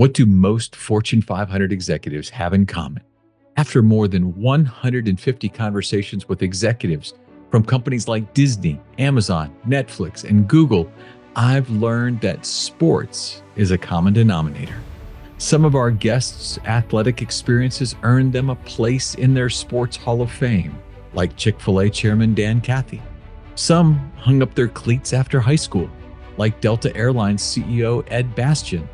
What do most Fortune 500 executives have in common? After more than 150 conversations with executives from companies like Disney, Amazon, Netflix, and Google, I've learned that sports is a common denominator. Some of our guests' athletic experiences earned them a place in their sports hall of fame, like Chick-fil-A chairman Dan Cathy. Some hung up their cleats after high school, like Delta Airlines CEO Ed Bastian,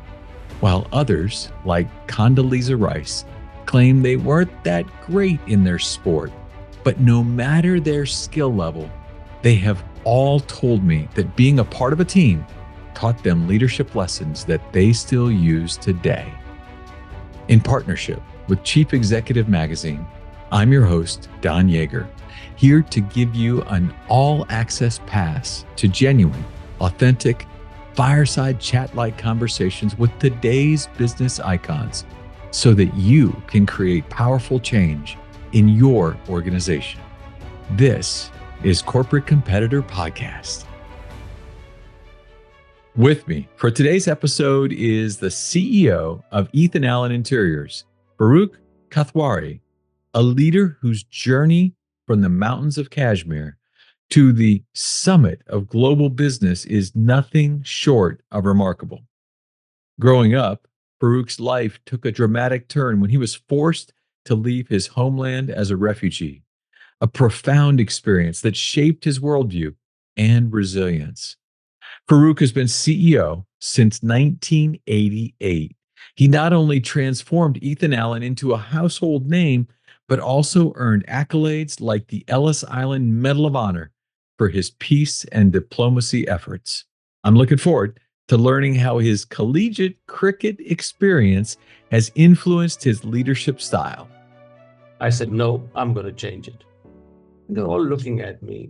while others, like Condoleezza Rice, claim they weren't that great in their sport. But no matter their skill level, they have all told me that being a part of a team taught them leadership lessons that they still use today. In partnership with Chief Executive Magazine, I'm your host, Don Yeager, here to give you an all-access pass to genuine, authentic, fireside chat-like conversations with today's business icons so that you can create powerful change in your organization. This is Corporate Competitor Podcast. With me for today's episode is the CEO of Ethan Allen Interiors, Farooq Kathwari, a leader whose journey from the mountains of Kashmir to the summit of global business is nothing short of remarkable. Growing up, Farooq's life took a dramatic turn when he was forced to leave his homeland as a refugee, a profound experience that shaped his worldview and resilience. Farooq has been CEO since 1988. He not only transformed Ethan Allen into a household name, but also earned accolades like the Ellis Island Medal of Honor for his peace and diplomacy efforts. I'm looking forward to learning how his collegiate cricket experience has influenced his leadership style. I said, no, I'm going to change it. And they're all looking at me.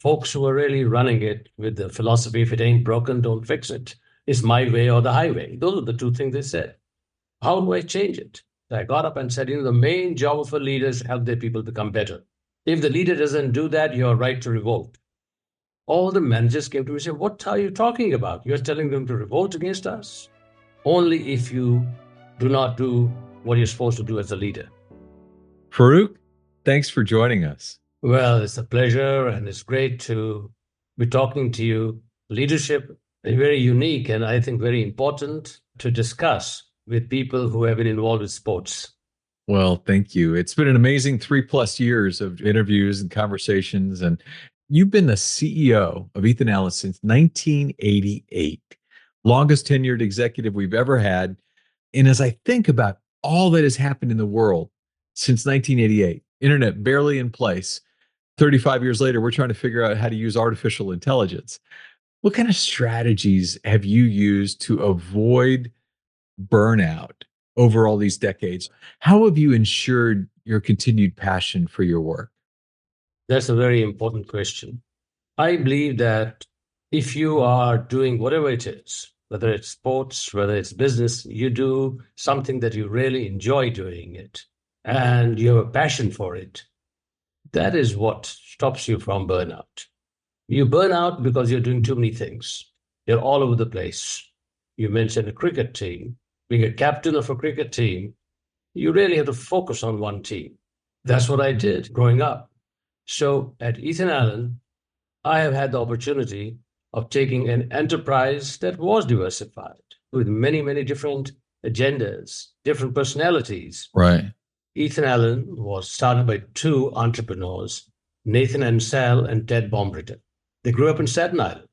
Folks who are really running it with the philosophy, if it ain't broken, don't fix it. It's my way or the highway. Those are the two things they said. How do I change it? So I got up and said, the main job of a leader is to help their people become better. If the leader doesn't do that, you're right to revolt. All the managers came to me and said, what are you talking about? You're telling them to revolt against us? Only if you do not do what you're supposed to do as a leader. Farooq, thanks for joining us. Well, it's a pleasure and it's great to be talking to you. Leadership is very unique and I think very important to discuss with people who have been involved with sports. Well, thank you. It's been an amazing 3+ years of interviews and conversations, and you've been the CEO of Ethan Allen since 1988, longest tenured executive we've ever had. And as I think about all that has happened in the world since 1988, internet barely in place, 35 years later, we're trying to figure out how to use artificial intelligence. What kind of strategies have you used to avoid burnout over all these decades? How have you ensured your continued passion for your work? That's a very important question. I believe that if you are doing whatever it is, whether it's sports, whether it's business, you do something that you really enjoy doing it and you have a passion for it, that is what stops you from burnout. You burn out because you're doing too many things. You're all over the place. You mentioned a cricket team. Being a captain of a cricket team, you really have to focus on one team. That's what I did growing up. So at Ethan Allen, I have had the opportunity of taking an enterprise that was diversified with many, many different agendas, different personalities. Right. Ethan Allen was started by two entrepreneurs, Nathan and Sal and Ted Bombritter. They grew up in Staten Island.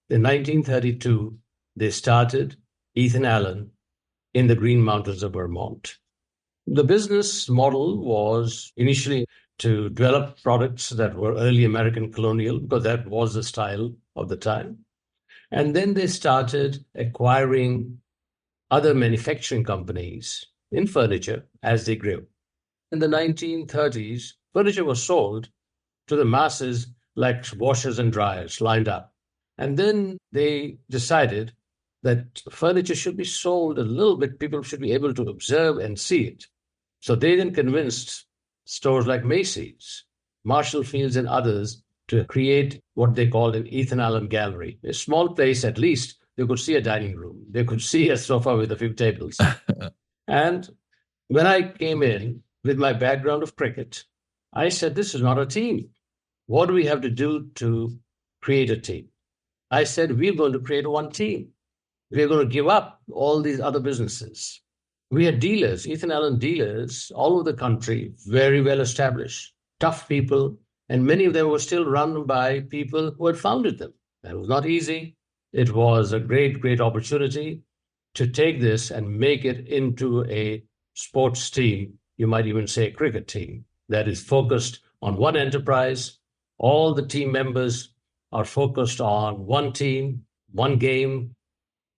In 1932, they started Ethan Allen in the Green Mountains of Vermont. The business model was initially to develop products that were early American colonial, because that was the style of the time. And then they started acquiring other manufacturing companies in furniture as they grew. In the 1930s, furniture was sold to the masses like washers and dryers lined up. And then they decided that furniture should be sold a little bit, people should be able to observe and see it. So they then convinced stores like Macy's, Marshall Fields, and others to create what they called an Ethan Allen Gallery, a small place at least they could see a dining room. They could see a sofa with a few tables. And when I came in with my background of cricket, I said, this is not a team. What do we have to do to create a team? I said, we're going to create one team. We're going to give up all these other businesses. We had dealers, Ethan Allen dealers, all over the country, very well established, tough people, and many of them were still run by people who had founded them. That was not easy. It was a great, great opportunity to take this and make it into a sports team. You might even say a cricket team that is focused on one enterprise. All the team members are focused on one team, one game,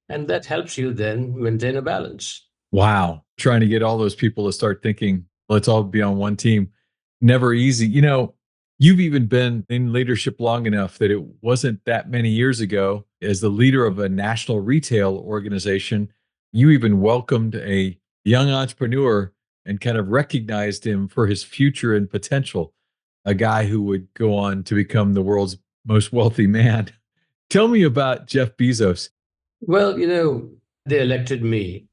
and that helps you then maintain a balance. Wow. Trying to get all those people to start thinking, let's all be on one team. Never easy. You know, you've even been in leadership long enough that it wasn't that many years ago, as the leader of a national retail organization, you even welcomed a young entrepreneur and kind of recognized him for his future and potential, a guy who would go on to become the world's most wealthy man. Tell me about Jeff Bezos. Well, they elected me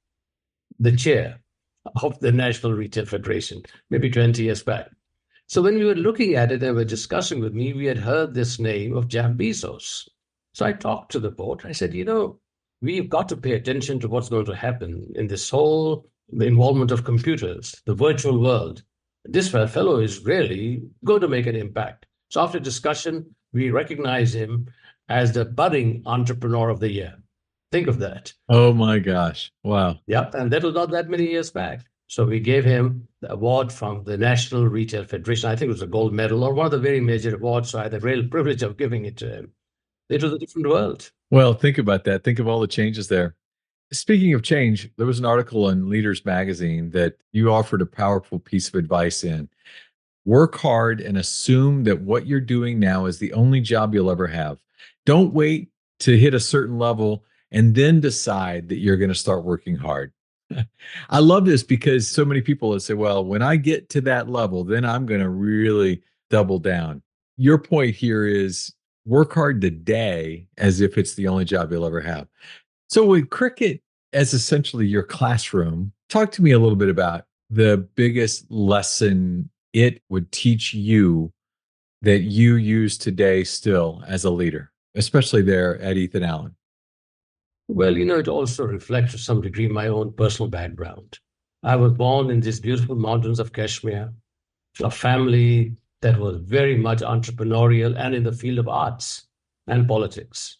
the chair of the National Retail Federation, maybe 20 years back. So when we were looking at it and were discussing with me, we had heard this name of Jeff Bezos. So I talked to the board. I said, we've got to pay attention to what's going to happen in this whole the involvement of computers, the virtual world. This fellow is really going to make an impact. So after discussion, we recognize him as the budding entrepreneur of the year. Think of that. Oh my gosh. Wow. Yep. And that was not that many years back. So we gave him the award from the National Retail Federation. I think it was a gold medal or one of the very major awards. So I had the real privilege of giving it to him. It was a different world. Well, think about that. Think of all the changes there. Speaking of change, there was an article in Leaders Magazine that you offered a powerful piece of advice in. Work hard and assume that what you're doing now is the only job you'll ever have. Don't wait to hit a certain level and then decide that you're going to start working hard. I love this because so many people will say, well, when I get to that level, then I'm going to really double down. Your point here is work hard today as if it's the only job you'll ever have. So with cricket as essentially your classroom, talk to me a little bit about the biggest lesson it would teach you that you use today still as a leader, especially there at Ethan Allen. Well, it also reflects to some degree my own personal background. I was born in these beautiful mountains of Kashmir, a family that was very much entrepreneurial and in the field of arts and politics.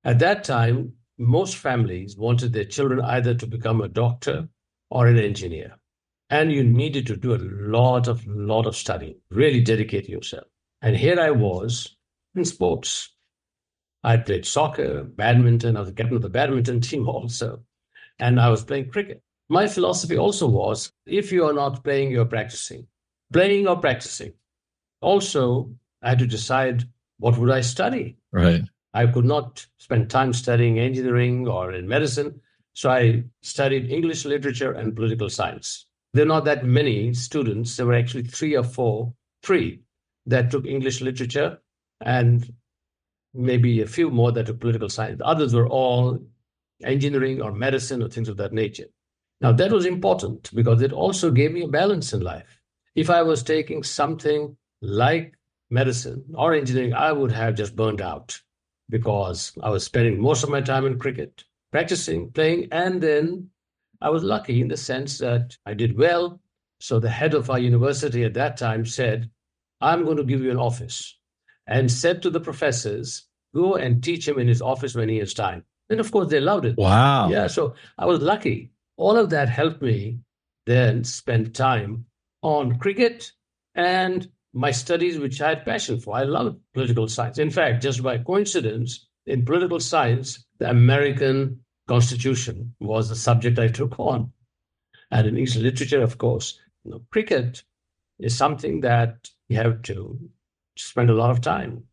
At that time, most families wanted their children either to become a doctor or an engineer. And you needed to do a lot of studying, really dedicate yourself. And here I was in sports. I played soccer, badminton. I was the captain of the badminton team also. And I was playing cricket. My philosophy also was, if you are not playing, you're practicing. Playing or practicing. Also, I had to decide, what would I study? Right. I could not spend time studying engineering or in medicine. So I studied English literature and political science. There are not that many students. There were actually three that took English literature and maybe a few more that took political science. The others were all engineering or medicine or things of that nature. Now, that was important because it also gave me a balance in life. If I was taking something like medicine or engineering, I would have just burned out because I was spending most of my time in cricket, practicing, playing, and then I was lucky in the sense that I did well. So the head of our university at that time said, I'm going to give you an office, and said to the professors, go and teach him in his office when he has time. And of course, they loved it. Wow. Yeah, so I was lucky. All of that helped me then spend time on cricket and my studies, which I had passion for. I love political science. In fact, just by coincidence, in political science, the American Constitution was the subject I took on. And in English literature, of course, cricket is something that you have to spend a lot of time.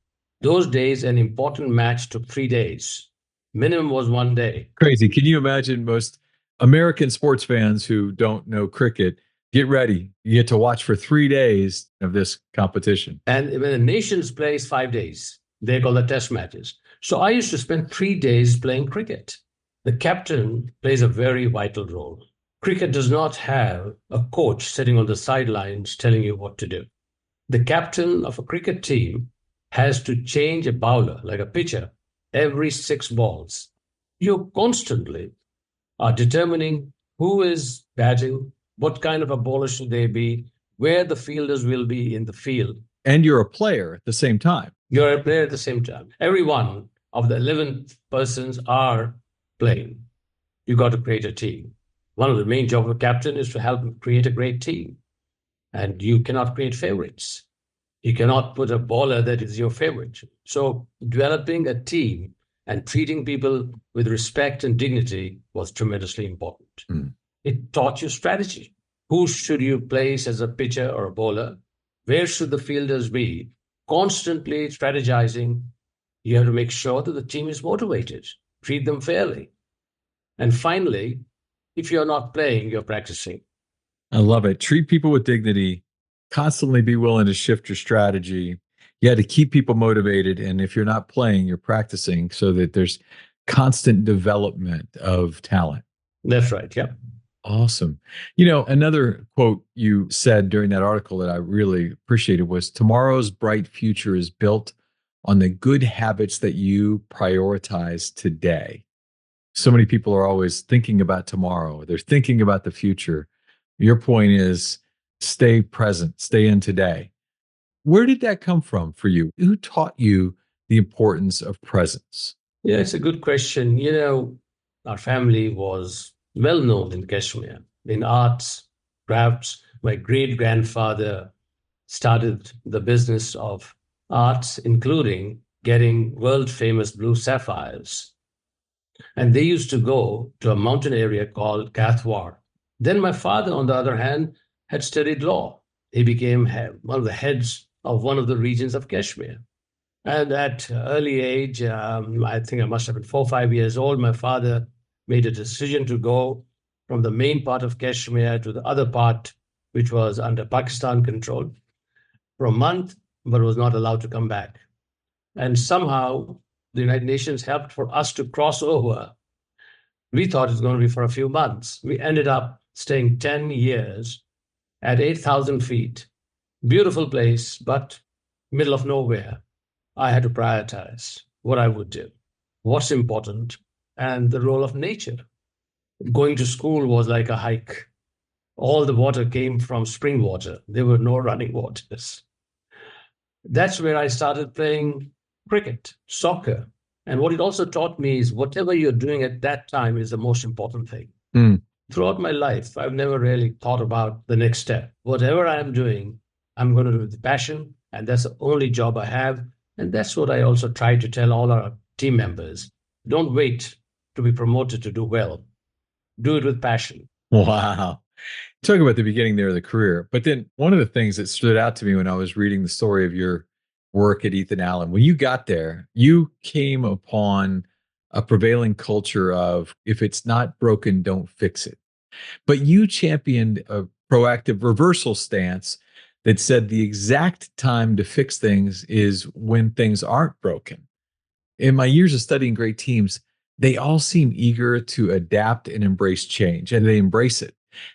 Those days, an important match took 3 days. Minimum was 1 day. Crazy. Can you imagine most American sports fans who don't know cricket? Get ready. You get to watch for 3 days of this competition. And when the nations plays 5 days, they call the test matches. So I used to spend 3 days playing cricket. The captain plays a very vital role. Cricket does not have a coach sitting on the sidelines telling you what to do. The captain of a cricket team has to change a bowler, like a pitcher, every 6 balls. You constantly are determining who is batting, what kind of a bowler should they be, where the fielders will be in the field. And you're a player at the same time. You're a player at the same time. Every one of the 11 persons are playing. You got to create a team. One of the main jobs of a captain is to help create a great team. And you cannot create favorites. You cannot put a bowler that is your favorite. So developing a team and treating people with respect and dignity was tremendously important. It taught you strategy. Who should you place as a pitcher or a bowler? Where should the fielders be? Constantly strategizing. You have to make sure that the team is motivated. Treat them fairly. And finally, if you're not playing, you're practicing. I love it. Treat people with dignity, constantly be willing to shift your strategy. You had to keep people motivated. And if you're not playing, you're practicing so that there's constant development of talent. That's right. Yeah. Awesome. You know, another quote you said during that article that I really appreciated was tomorrow's bright future is built on the good habits that you prioritize today. So many people are always thinking about tomorrow. They're thinking about the future. Your point is stay present, stay in today. Where did that come from for you? Who taught you the importance of presence? Yeah, it's a good question. You know, our family was well known in Kashmir in arts, crafts. My great grandfather started the business of arts, including getting world famous blue sapphires. And they used to go to a mountain area called Kathwari. Then my father, on the other hand, had studied law. He became one of the heads of one of the regions of Kashmir. And at early age, I think I must have been 4 or 5 years old, my father made a decision to go from the main part of Kashmir to the other part, which was under Pakistan control, for a month, but was not allowed to come back. And somehow the United Nations helped for us to cross over. We thought it was going to be for a few months. We ended up staying 10 years at 8,000 feet. Beautiful place, but middle of nowhere. I had to prioritize what I would do, what's important, and the role of nature. Going to school was like a hike. All the water came from spring water. There were no running waters. That's where I started playing cricket, soccer. And what it also taught me is whatever you're doing at that time is the most important thing. Throughout my life, I've never really thought about the next step. Whatever I am doing, I'm going to do it with passion. And that's the only job I have. And that's what I also try to tell all our team members. Don't wait to be promoted to do well. Do it with passion. Wow. Talk about the beginning there of the career. But then one of the things that stood out to me when I was reading the story of your work at Ethan Allen, when you got there, you came upon a prevailing culture of if it's not broken, don't fix it. But you championed a proactive reversal stance that said the exact time to fix things is when things aren't broken. In my years of studying great teams, they all seem eager to adapt and embrace change, and they embrace it.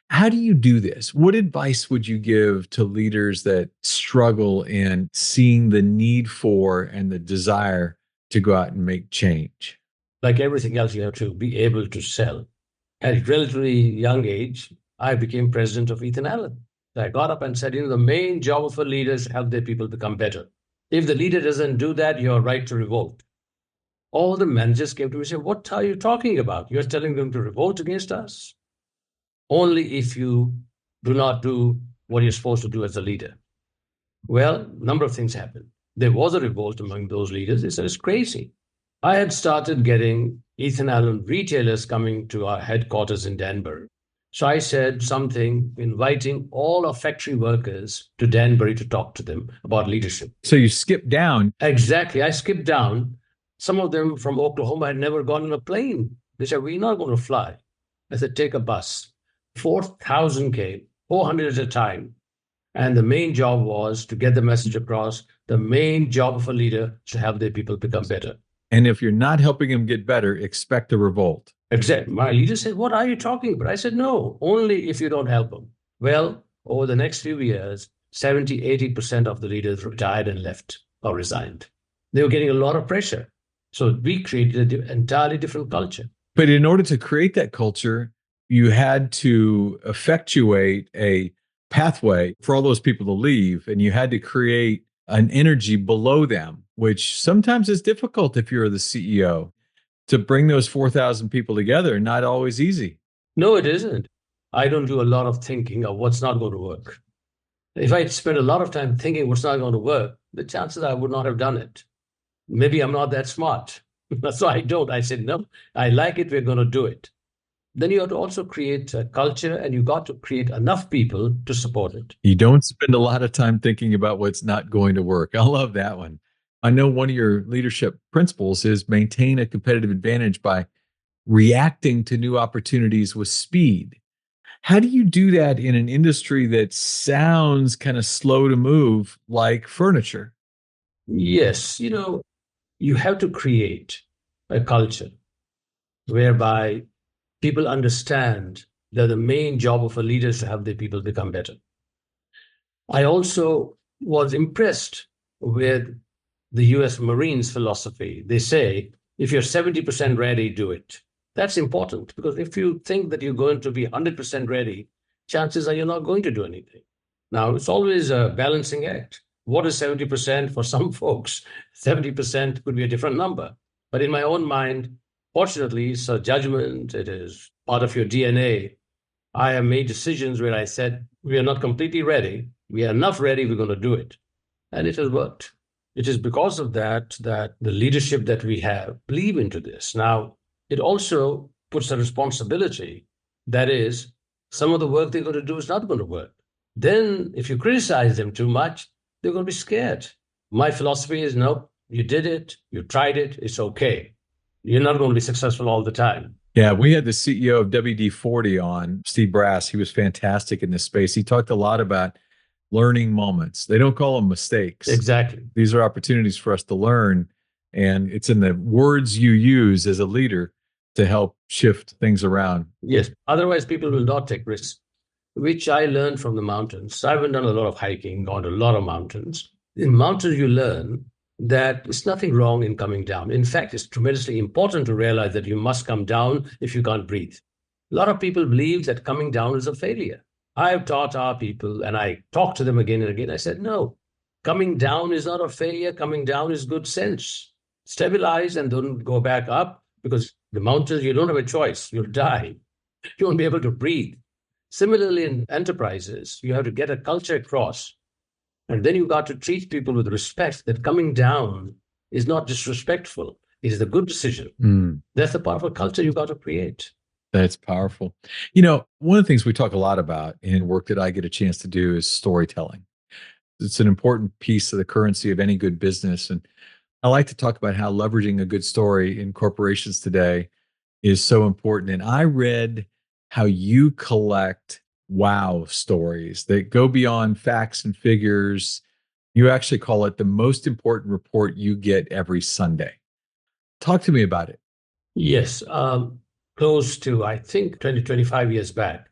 How do you do this? What advice would you give to leaders that struggle in seeing the need for and the desire to go out and make change? Like everything else, you have to be able to sell. At a relatively young age, I became president of Ethan Allen. I got up and said, the main job of a leader is to help their people become better. If the leader doesn't do that, you're right to revolt. All the managers came to me and said, what are you talking about? You're telling them to revolt against us? Only if you do not do what you're supposed to do as a leader. Well, a number of things happened. There was a revolt among those leaders. They said, it's crazy. I had started getting Ethan Allen retailers coming to our headquarters in Danbury. So I said something inviting all our factory workers to Danbury to talk to them about leadership. So you skipped down. Exactly. I skipped down. Some of them from Oklahoma had never gone on a plane. They said, we're not going to fly. I said, take a bus. 4,000 came, 400 at a time. And the main job was to get the message across. The main job of a leader is to help their people become better. And if you're not helping them get better, expect a revolt. Exactly. My leader said, "What are you talking about?" I said, "No, only if you don't help them." Well, over the next few years, 70, 80% of the leaders retired and left or resigned. They were getting a lot of pressure. So we created an entirely different culture. But in order to create that culture, you had to effectuate a pathway for all those people to leave, and you had to create an energy below them, which sometimes is difficult if you're the CEO. To bring those 4,000 people together, not always easy. No, it isn't. I don't do a lot of thinking of what's not going to work. If I spent a lot of time thinking what's not going to work, the chances I would not have done it. Maybe I'm not that smart. So I don't. I said, no, I like it. We're going to do it. Then you have to also create a culture, and you got to create enough people to support it. You don't spend a lot of time thinking about what's not going to work. I love that one. I know one of your leadership principles is maintain a competitive advantage by reacting to new opportunities with speed. How do you do that in an industry that sounds kind of slow to move, like furniture? Yes, you have to create a culture whereby people understand that the main job of a leader is to help their people become better. I also was impressed with the US Marines philosophy. They say, if you're 70% ready, do it. That's important, because if you think that you're going to be 100% ready, chances are you're not going to do anything. Now, it's always a balancing act. What is 70% for some folks? 70% could be a different number. But in my own mind, fortunately, it's a judgment. It is part of your DNA. I have made decisions where I said, we are not completely ready. We are enough ready. We're going to do it. And it has worked. It is because of that the leadership that we have believe into this. Now, it also puts a responsibility. That is, some of the work they're going to do is not going to work. Then if you criticize them too much, they're going to be scared. My philosophy is, no, you did it, you tried it, it's okay. You're not going to be successful all the time. Yeah, we had the CEO of WD-40 on, Steve Brass. He was fantastic in this space. He talked a lot about learning moments. They don't call them mistakes. Exactly. These are opportunities for us to learn. And it's in the words you use as a leader to help shift things around. Yes. Otherwise, people will not take risks, which I learned from the mountains. I've done a lot of hiking, gone to a lot of mountains. In mountains, you learn that there's nothing wrong in coming down. In fact, it's tremendously important to realize that you must come down if you can't breathe. A lot of people believe that coming down is a failure. I've taught our people, and I talk to them again and again. I said, no, coming down is not a failure. Coming down is good sense. Stabilize and don't go back up, because the mountains, you don't have a choice. You'll die. You won't be able to breathe. Similarly, in enterprises, you have to get a culture across. And then you got to treat people with respect, that coming down is not disrespectful. It is a good decision. That's the powerful culture you got to create. That's powerful. One of the things we talk a lot about in work that I get a chance to do is storytelling. It's an important piece of the currency of any good business. And I like to talk about how leveraging a good story in corporations today is so important. And I read how you collect wow stories that go beyond facts and figures. You actually call it the most important report you get every Sunday. Talk to me about it. Yes. Close to, I think, 20, 25 years back,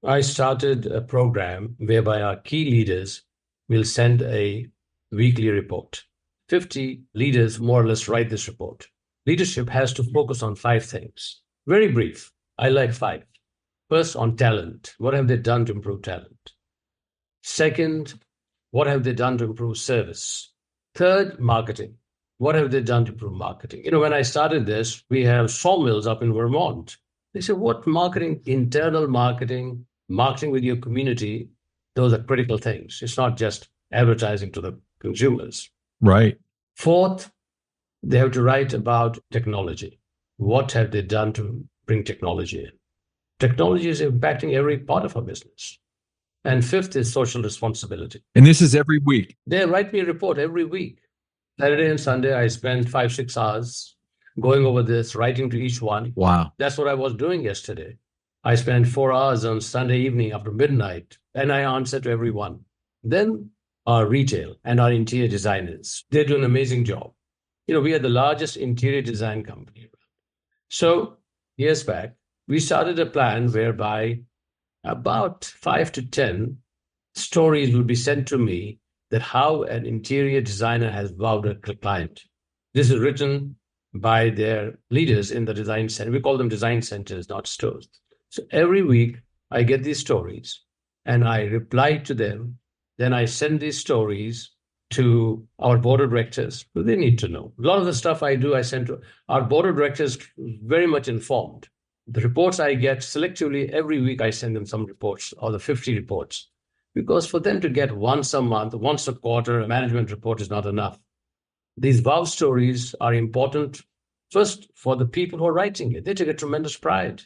I started a program whereby our key leaders will send a weekly report. 50 leaders more or less write this report. Leadership has to focus on 5 things. Very brief. I like 5. First, on talent. What have they done to improve talent? Second, what have they done to improve service? Third, marketing. What have they done to improve marketing? When I started this, we have sawmills up in Vermont. They said, what marketing? Internal marketing, marketing with your community. Those are critical things. It's not just advertising to the consumers. Right. Fourth, they have to write about technology. What have they done to bring technology in? Technology is impacting every part of our business. And fifth is social responsibility. And this is every week. They write me a report every week. Saturday and Sunday, I spend 5-6 hours going over this, writing to each one. Wow. That's what I was doing yesterday. I spent 4 hours on Sunday evening after midnight, and I answer to everyone. Then our retail and our interior designers, they do an amazing job. We are the largest interior design company. So years back, we started a plan whereby about 5 to 10 stories would be sent to me that how an interior designer has wowed a client. This is written by their leaders in the design center. We call them design centers, not stores. So every week I get these stories and I reply to them. Then I send these stories to our board of directors. They need to know. A lot of the stuff I do, I send to our board of directors, very much informed. The reports I get selectively every week, I send them some reports or the 50 reports. Because for them to get once a month, once a quarter, a management report is not enough. These wow stories are important first for the people who are writing it. They take a tremendous pride.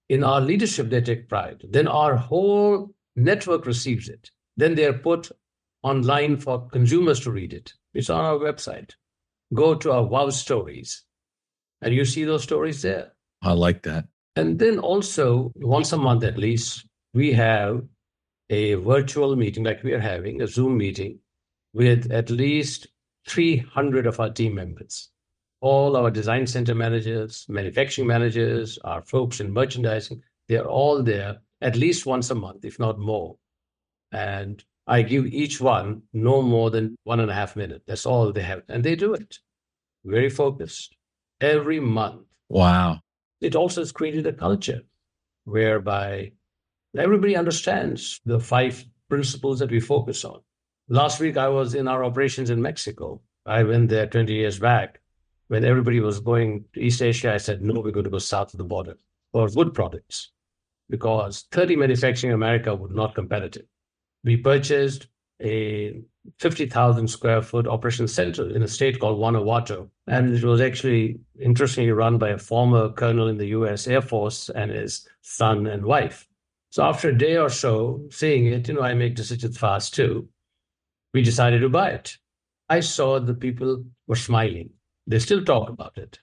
In our leadership, they take pride. Then our whole network receives it. Then they are put online for consumers to read it. It's on our website. Go to our wow stories and you see those stories there. I like that. And then also, once a month at least, we have a virtual meeting like we are having, a Zoom meeting with at least 300 of our team members. All our design center managers, manufacturing managers, our folks in merchandising, they're all there at least once a month, if not more. And I give each one no more than 1.5 minutes. That's all they have. And they do it. Very focused. Every month. Wow. It also has created a culture whereby everybody understands the 5 principles that we focus on. Last week, I was in our operations in Mexico. I went there 20 years back. When everybody was going to East Asia, I said, no, we're going to go south of the border for wood products because 30 manufacturing in America would not competitive. We purchased a 50,000 square foot operation center in a state called Guanajuato. And it was actually interestingly run by a former colonel in the US Air Force and his son and wife. So after a day or so, seeing it, I make decisions fast too. We decided to buy it. I saw the people were smiling. They still talk about it.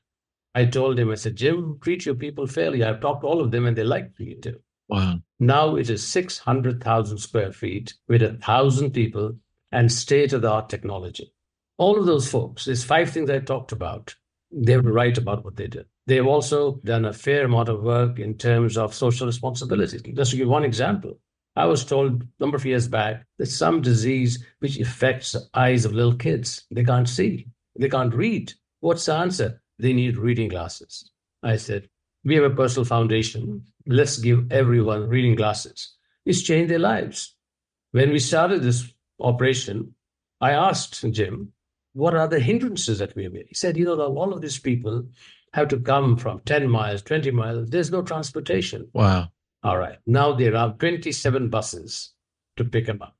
I told him, I said, Jim, treat your people fairly. I've talked to all of them and they like me too. Wow. Now it is 600,000 square feet with 1,000 people and state-of-the-art technology. All of those folks, there's 5 things I talked about. They were right about what they did. They've also done a fair amount of work in terms of social responsibility. Just to give one example, I was told a number of years back that some disease which affects the eyes of little kids, they can't see, they can't read. What's the answer? They need reading glasses. I said, we have a personal foundation. Let's give everyone reading glasses. It's changed their lives. When we started this operation, I asked Jim, what are the hindrances that we have? He said, all of these people have to come from 10 miles, 20 miles. There's no transportation. Wow. All right. Now there are 27 buses to pick them up.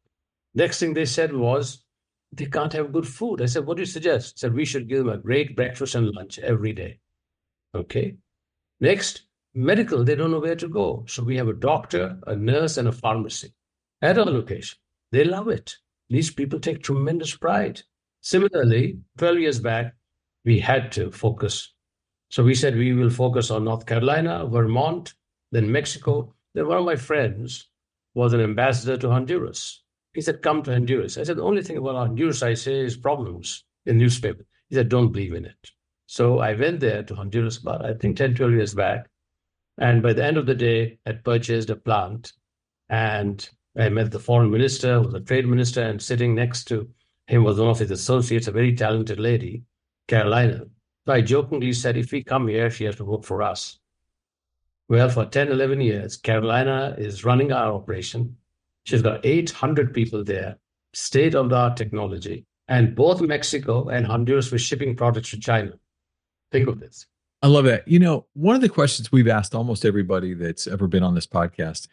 Next thing they said was, they can't have good food. I said, what do you suggest? He said, we should give them a great breakfast and lunch every day. Okay. Next, medical, they don't know where to go. So we have a doctor, a nurse, and a pharmacy at our location. They love it. These people take tremendous pride. Similarly, 12 years back, we had to focus. So we said we will focus on North Carolina, Vermont, then Mexico. Then one of my friends was an ambassador to Honduras. He said, come to Honduras. I said, the only thing about Honduras I say is problems in newspaper. He said, don't believe in it. So I went there to Honduras about, I think, 10, 12 years back. And by the end of the day, I purchased a plant. And I met the foreign minister, was a trade minister, and sitting next to him was one of his associates, a very talented lady, Carolina. So I jokingly said, if we come here, she has to work for us. Well, for 10, 11 years, Carolina is running our operation. She's got 800 people there, state-of-the-art technology. And both Mexico and Honduras were shipping products to China. Think of this. I love that. One of the questions we've asked almost everybody that's ever been on this podcast,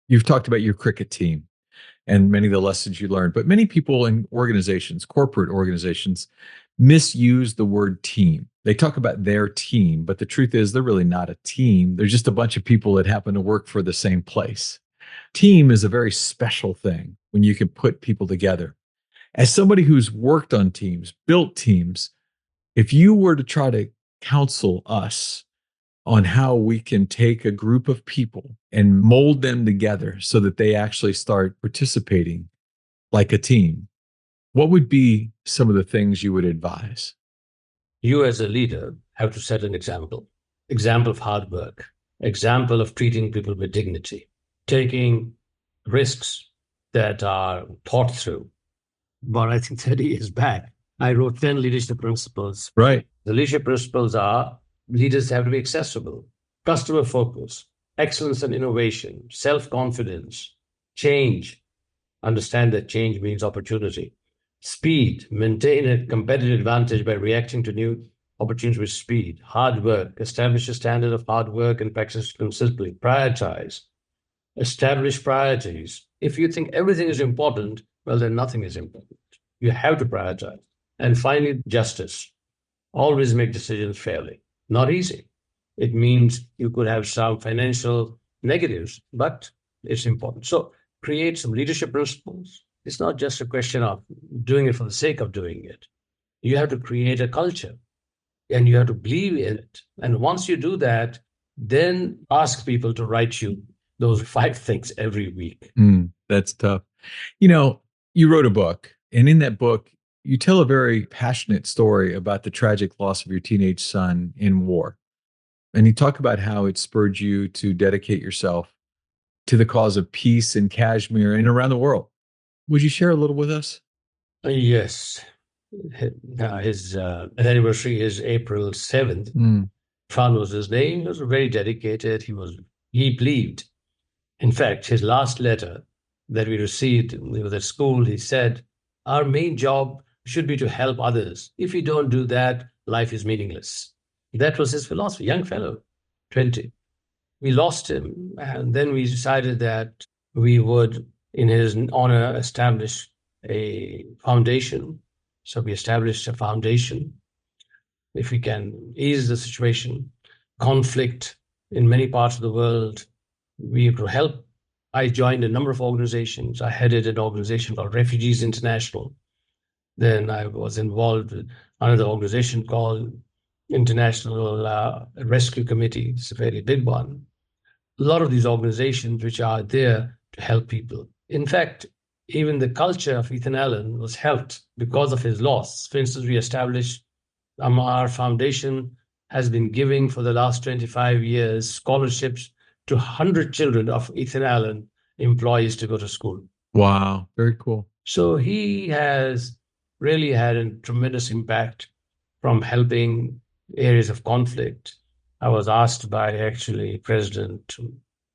you've talked about your cricket team and many of the lessons you learned, but many people in organizations, corporate organizations, misuse the word team. They talk about their team, but the truth is they're really not a team. They're just a bunch of people that happen to work for the same place. Team is a very special thing when you can put people together. As somebody who's worked on teams, built teams, if you were to try to counsel us on how we can take a group of people and mold them together so that they actually start participating like a team, what would be some of the things you would advise? You as a leader have to set an example of hard work, example of treating people with dignity, taking risks that are thought through. But I think 30 years back, I wrote 10 leadership principles. Right. The leadership principles are leaders have to be accessible, customer focus, excellence and innovation, self-confidence, change. Understand that change means opportunity. Speed, maintain a competitive advantage by reacting to new opportunities with speed. Hard work, establish a standard of hard work and practice consistently. Prioritize, establish priorities. If you think everything is important, well, then nothing is important. You have to prioritize. And finally, justice. Always make decisions fairly. Not easy. It means you could have some financial negatives, but it's important. So create some leadership principles. It's not just a question of doing it for the sake of doing it. You have to create a culture and you have to believe in it. And once you do that, then ask people to write you those 5 things every week. That's tough. You know, you wrote a book, and in that book, you tell a very passionate story about the tragic loss of your teenage son in war. And you talk about how it spurred you to dedicate yourself to the cause of peace in Kashmir and around the world. Would you share a little with us? Yes. His anniversary is April 7th. Khan was his name. He was very dedicated. He believed. In fact, his last letter that we received, we were at school, he said, our main job should be to help others. If you don't do that, life is meaningless. That was his philosophy, young fellow, 20. We lost him, and then we decided that we would, in his honor, establish a foundation. So we established a foundation. If we can ease the situation, conflict in many parts of the world, we have to help. I joined a number of organizations. I headed an organization called Refugees International. Then I was involved with another organization called International Rescue Committee. It's a very big one. A lot of these organizations which are there to help people. In fact, even the culture of Ethan Allen was helped because of his loss. For instance, we established our foundation has been giving for the last 25 years scholarships to 100 children of Ethan Allen employees to go to school. Wow, very cool. So he has really had a tremendous impact from helping areas of conflict. I was asked by actually President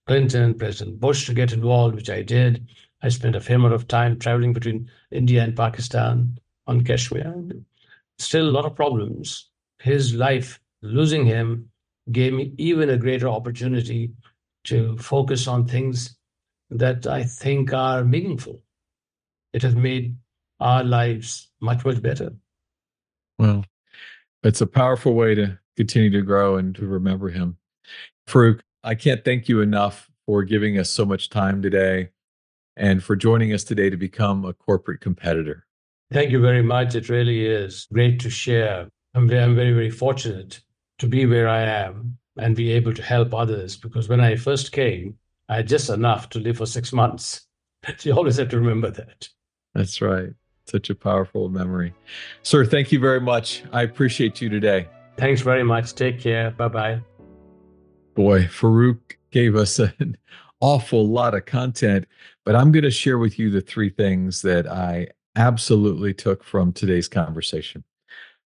Clinton, President Bush to get involved, which I did. I spent a fair amount of time traveling between India and Pakistan on Kashmir. Still a lot of problems. His life, losing him, gave me even a greater opportunity to focus on things that I think are meaningful. It has made our lives much, much better. Well, it's a powerful way to continue to grow and to remember him. Farooq, I can't thank you enough for giving us so much time today and for joining us today to become a corporate competitor. Thank you very much. It really is great to share. I'm very, very fortunate to be where I am and be able to help others, because when I first came, I had just enough to live for 6 months. You always have to remember that. That's right. Such a powerful memory. Sir, thank you very much. I appreciate you today. Thanks very much. Take care. Bye-bye. Boy, Farooq gave us an awful lot of content, but I'm going to share with you the 3 things that I absolutely took from today's conversation.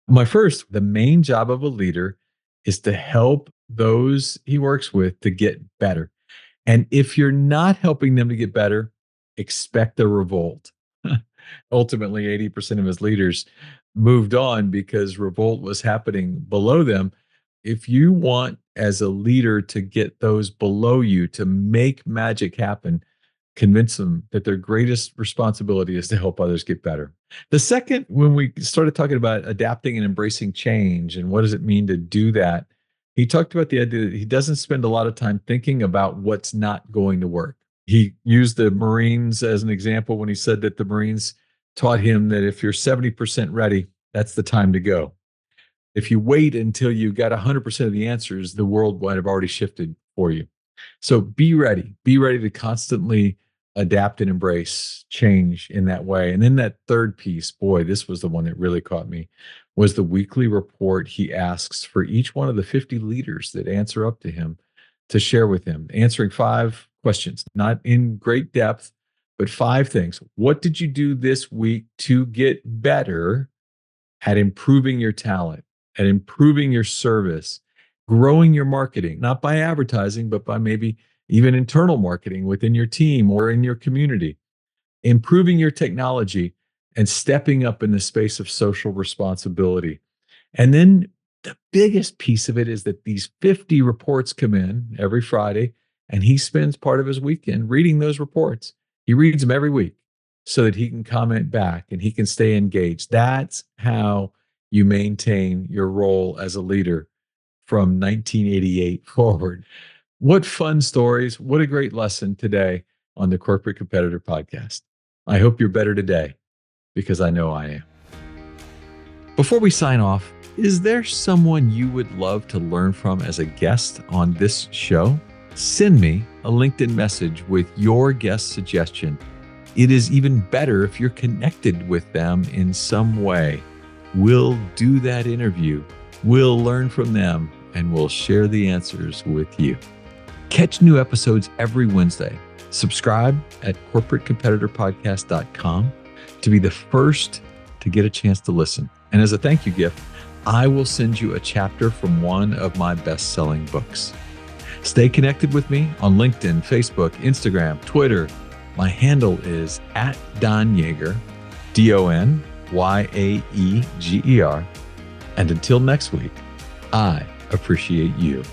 My first, the main job of a leader is to help those he works with to get better. And if you're not helping them to get better, expect a revolt. Ultimately, 80% of his leaders moved on because revolt was happening below them. If you want, as a leader, to get those below you to make magic happen, convince them that their greatest responsibility is to help others get better. The second, when we started talking about adapting and embracing change and what does it mean to do that, he talked about the idea that he doesn't spend a lot of time thinking about what's not going to work. He used the Marines as an example when he said that the Marines taught him that if you're 70% ready, that's the time to go. If you wait until you got 100% of the answers, the world might have already shifted for you. So be ready. Be ready to constantly adapt and embrace change in that way. And then that third piece, boy, this was the one that really caught me, was the weekly report he asks for each one of the 50 leaders that answer up to him to share with him, answering 5 questions, not in great depth, but 5 things. What did you do this week to get better at improving your talent, at improving your service, growing your marketing, not by advertising, but by maybe even internal marketing within your team or in your community, improving your technology and stepping up in the space of social responsibility. And then the biggest piece of it is that these 50 reports come in every Friday, and he spends part of his weekend reading those reports. He reads them every week so that he can comment back and he can stay engaged. That's how you maintain your role as a leader from 1988 forward. What fun stories. What a great lesson today on the Corporate Competitor Podcast. I hope you're better today because I know I am. Before we sign off, is there someone you would love to learn from as a guest on this show? Send me a LinkedIn message with your guest suggestion. It is even better if you're connected with them in some way. We'll do that interview. We'll learn from them and we'll share the answers with you. Catch new episodes every Wednesday. Subscribe at corporatecompetitorpodcast.com to be the first to get a chance to listen. And as a thank you gift, I will send you a chapter from one of my best-selling books. Stay connected with me on LinkedIn, Facebook, Instagram, Twitter. My handle is @DonYaeger, DonYaeger. And until next week, I appreciate you.